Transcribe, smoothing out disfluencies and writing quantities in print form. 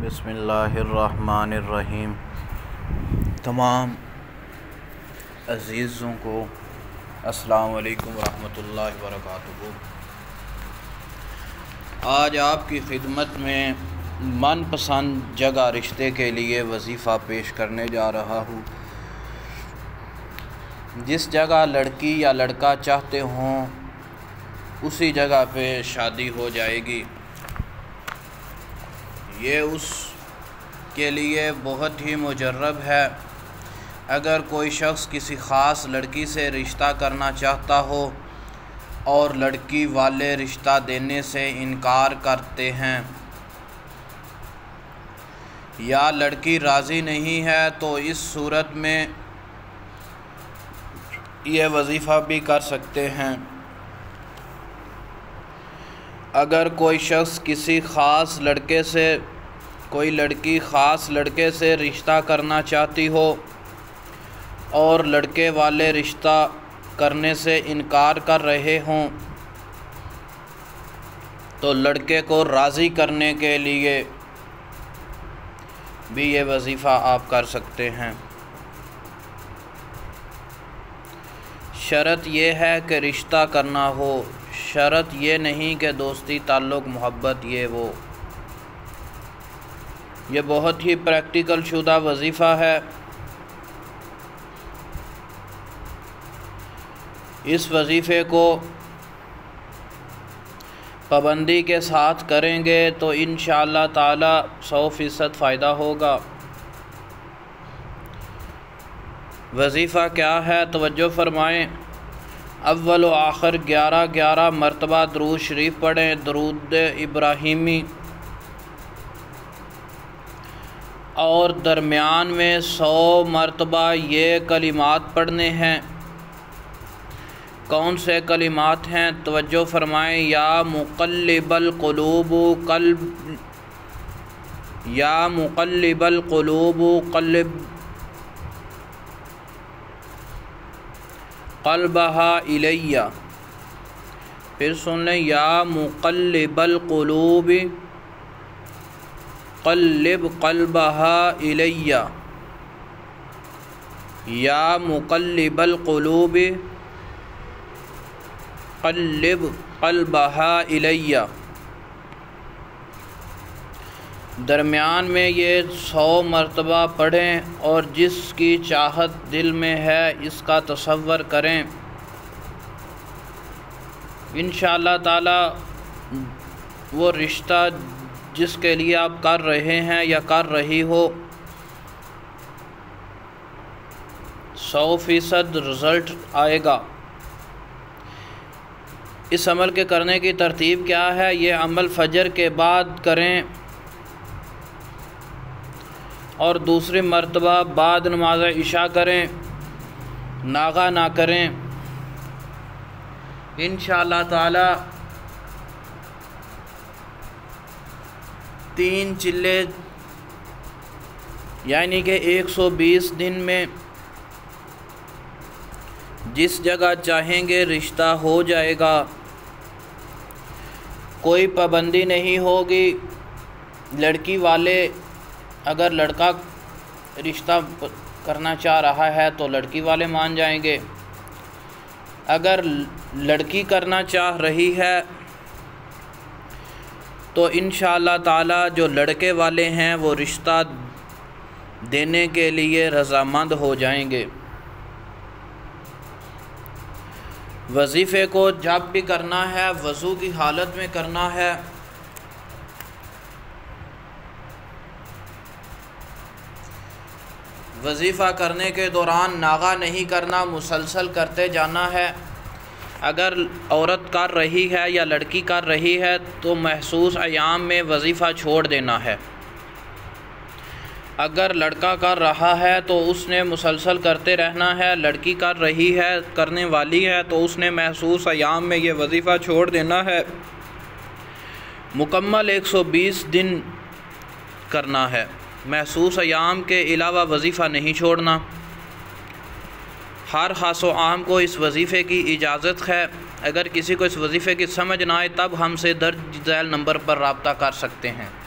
बिस्मिल्लाहिर्रहमानिर्रहीम। तमाम अज़ीज़ों को अस्सलामु अलैकुम वरहमतुल्लाहि वबरकातुहू। आज आपकी खिदमत में मनपसंद जगह रिश्ते के लिए वजीफ़ा पेश करने जा रहा हूँ। जिस जगह लड़की या लड़का चाहते हों उसी जगह पे शादी हो जाएगी। ये उसके लिए बहुत ही मुजर्रब है। अगर कोई शख्स किसी ख़ास लड़की से रिश्ता करना चाहता हो और लड़की वाले रिश्ता देने से इनकार करते हैं या लड़की राज़ी नहीं है, तो इस सूरत में यह वजीफ़ा भी कर सकते हैं। अगर कोई शख्स किसी ख़ास लड़के से कोई लड़की ख़ास लड़के से रिश्ता करना चाहती हो और लड़के वाले रिश्ता करने से इनकार कर रहे हों, तो लड़के को राज़ी करने के लिए भी ये वजीफ़ा आप कर सकते हैं। शर्त ये है कि रिश्ता करना हो, शर्त ये नहीं कि दोस्ती ताल्लुक़ मोहब्बत ये वो। ये बहुत ही प्रैक्टिकल शुदा वजीफ़ा है। इस वजीफ़े को पाबंदी के साथ करेंगे तो इंशाअल्लाह ताला 100% फ़ायदा होगा। वजीफ़ा क्या है, तवज्जो फरमाएँ। अव्वल व आखिर 11 मरतबा दरूद शरीफ पढ़ें, दरूद इब्राहिमी, और दरमियान में 100 मरतबा ये कलिमात पढ़ने हैं। कौन से कलिमात हैं, तवज्जो फरमाएँ। या मुक़ल्लिबल क़ुलूब क़ल्लिब क़ल्बहा इलैया। फिर सुन लें। या मुक़ल्लिबल क़ुलूब क़ल्लिब क़ल्बहा इलैया। या मुक़ल्लिबल क़ुलूब क़ल्लिब क़ल्बहा इलैया। दरमियान में ये 100 मरतबा पढ़ें और जिसकी चाहत दिल में है इसका तसव्वुर करें। इंशाअल्लाह ताला वो रिश्ता जिसके लिए आप कर रहे हैं या कर रही हो 100% रिज़ल्ट आएगा। इस अमल के करने की तरतीब क्या है, ये अमल फजर के बाद करें और दूसरी मरतबा बाद नमाज इशा करें, नागा ना करें। इंशाअल्लाह ताला 3 चिल्ले यानी कि 120 दिन में जिस जगह चाहेंगे रिश्ता हो जाएगा। कोई पाबंदी नहीं होगी। लड़की वाले अगर लड़का रिश्ता करना चाह रहा है तो लड़की वाले मान जाएंगे। अगर लड़की करना चाह रही है तो इंशाअल्लाह ताला जो लड़के वाले हैं वो रिश्ता देने के लिए रज़ामंद हो जाएंगे। वजीफ़े को जब भी करना है वज़ू की हालत में करना है। वजीफ़ा करने के दौरान नागा नहीं करना, मुसलसल करते जाना है। अगर औरत कर रही है या लड़की कर रही है तो महसूस अयाम में वजीफ़ा छोड़ देना है। अगर लड़का कर रहा है तो उसने मुसलसल करते रहना है। लड़की कर रही है, करने वाली है, तो उसने महसूस अयाम में ये वजीफ़ा छोड़ देना है। मुकम्मल 120 दिन करना है। महसूस अयाम के अलावा वजीफ़ा नहीं छोड़ना। हर ख़ास व आम को इस वजीफ़े की इजाज़त है। अगर किसी को इस वजीफ़े की समझ ना आए तब हमसे दर्ज झैल नंबर पर रब्ता कर सकते हैं।